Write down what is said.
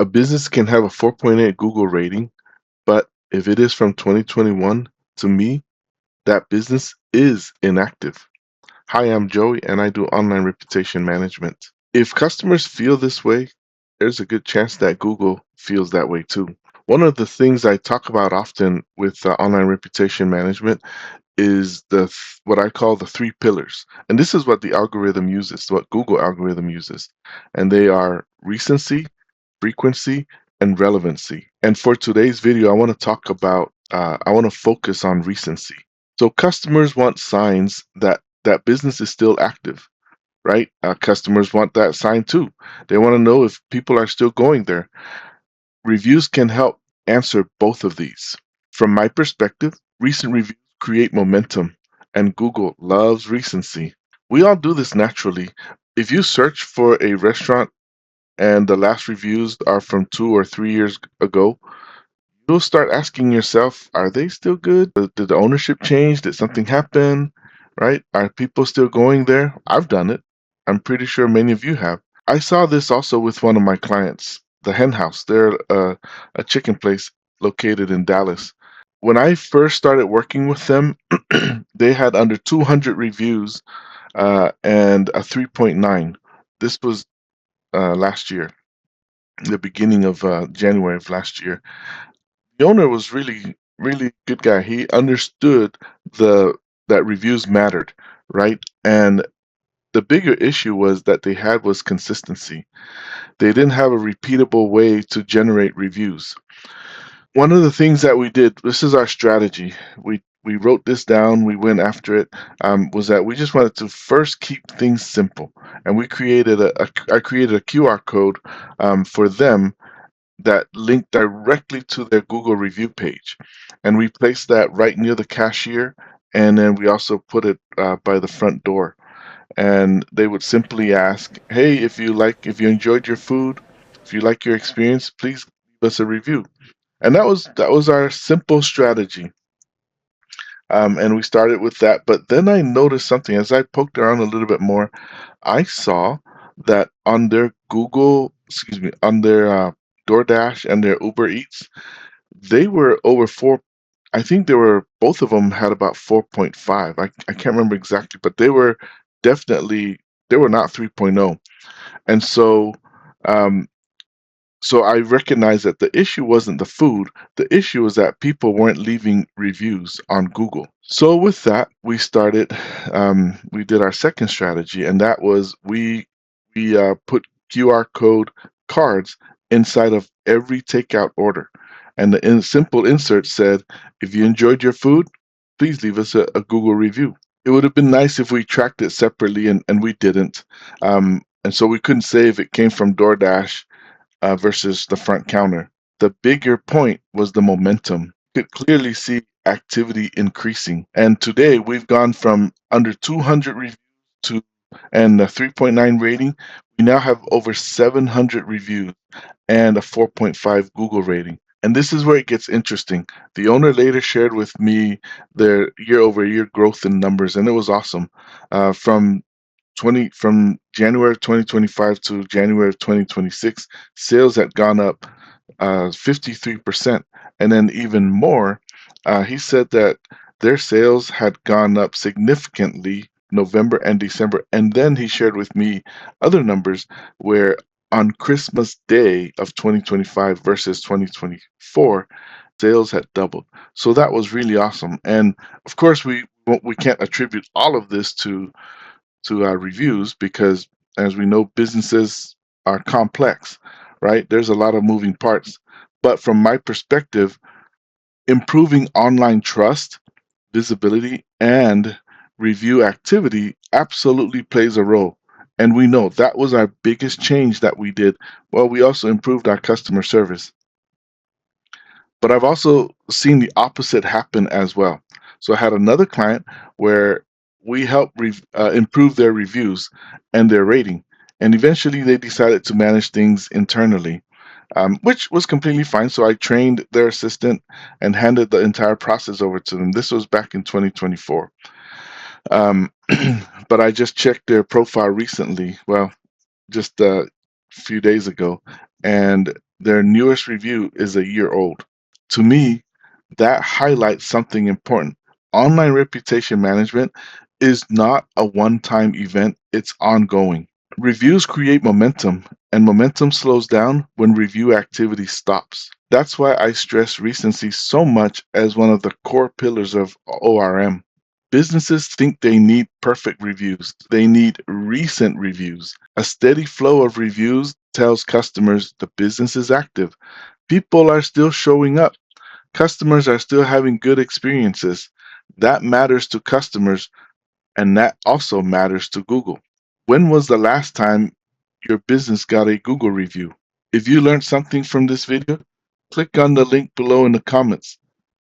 A business can have a 4.8 Google rating, but if it is from 2021, to me, that business is inactive. Hi, I'm Joey, and I do online reputation management. If customers feel this way, there's a good chance that Google feels that way too. One of the things I talk about often with online reputation management is what I call the three pillars. And this is what the algorithm uses, what Google algorithm uses. And they are recency, frequency, and relevancy. And for today's video, I want to talk about, I want to focus on recency. So customers want signs that that business is still active, right? Customers want that sign too. They want to know if people are still going there. Reviews can help answer both of these. From my perspective, recent reviews create momentum, and Google loves recency. We all do this naturally. If you search for a restaurant and the last reviews are from 2 or 3 years ago, you'll start asking yourself, are they still good? Did the ownership change? Did something happen? Right? Are people still going there? I've done it. I'm pretty sure many of you have. I saw this also with one of my clients, the Hen House. They're a chicken place located in Dallas. When I first started working with them, they had under 200 reviews and a 3.9. This was last year, the beginning of January of last year. The owner was really, really good guy. He understood the that reviews mattered, right? And the bigger issue was that they had was consistency. They didn't have a repeatable way to generate reviews. One of the things that we did, this is our strategy. We wrote this down. We went after it. Was that we just wanted to first keep things simple, and we created I created a QR code for them that linked directly to their Google review page, and we placed that right near the cashier, and then we also put it by the front door. And they would simply ask, "Hey, if you enjoyed your food, if you like your experience, please leave us a review." And that was our simple strategy. And we started with that. But then I noticed something as I poked around a little bit more. I saw that on their on their DoorDash and their Uber Eats, they were over four. I think they were both of them had about 4.5. I can't remember exactly, but they were definitely they were not 3.0. And um, so I recognized that the issue wasn't the food. The issue was that people weren't leaving reviews on Google. So with that, we did our second strategy, and that was we put QR code cards inside of every takeout order. And the simple insert said, if you enjoyed your food, please leave us a Google review. It would have been nice if we tracked it separately, and we didn't. And so we couldn't say if it came from DoorDash versus the front counter. The bigger point was the momentum. You could clearly see activity increasing. And today we've gone from under 200 reviews to and a 3.9 rating. We now have over 700 reviews and a 4.5 Google rating. And this is where it gets interesting. The owner later shared with me their year-over-year growth in numbers, and it was awesome. From January of 2025 to January of 2026, sales had gone up 53%. And then even more, he said that their sales had gone up significantly November and December. And then he shared with me other numbers where on Christmas Day of 2025 versus 2024, sales had doubled. So that was really awesome. And of course, we can't attribute all of this to our reviews because, as we know, businesses are complex, right? There's a lot of moving parts. But from my perspective, improving online trust, visibility, and review activity absolutely plays a role. And we know that was our biggest change that we did. Well, we also improved our customer service. But I've also seen the opposite happen as well. So I had another client where we helped improve their reviews and their rating. And eventually they decided to manage things internally, which was completely fine. So I trained their assistant and handed the entire process over to them. This was back in 2024. Um, but I just checked their profile recently. Well, just a few days ago, and their newest review is a year old. To me, that highlights something important. Online reputation management is not a one time event, it's ongoing. Reviews create momentum, and momentum slows down when review activity stops. That's why I stress recency so much as one of the core pillars of ORM. Businesses think they need perfect reviews. They need recent reviews. A steady flow of reviews tells customers the business is active. People are still showing up. Customers are still having good experiences. That matters to customers, and that also matters to Google. When was the last time your business got a Google review? If you learned something from this video, click on the link below in the comments.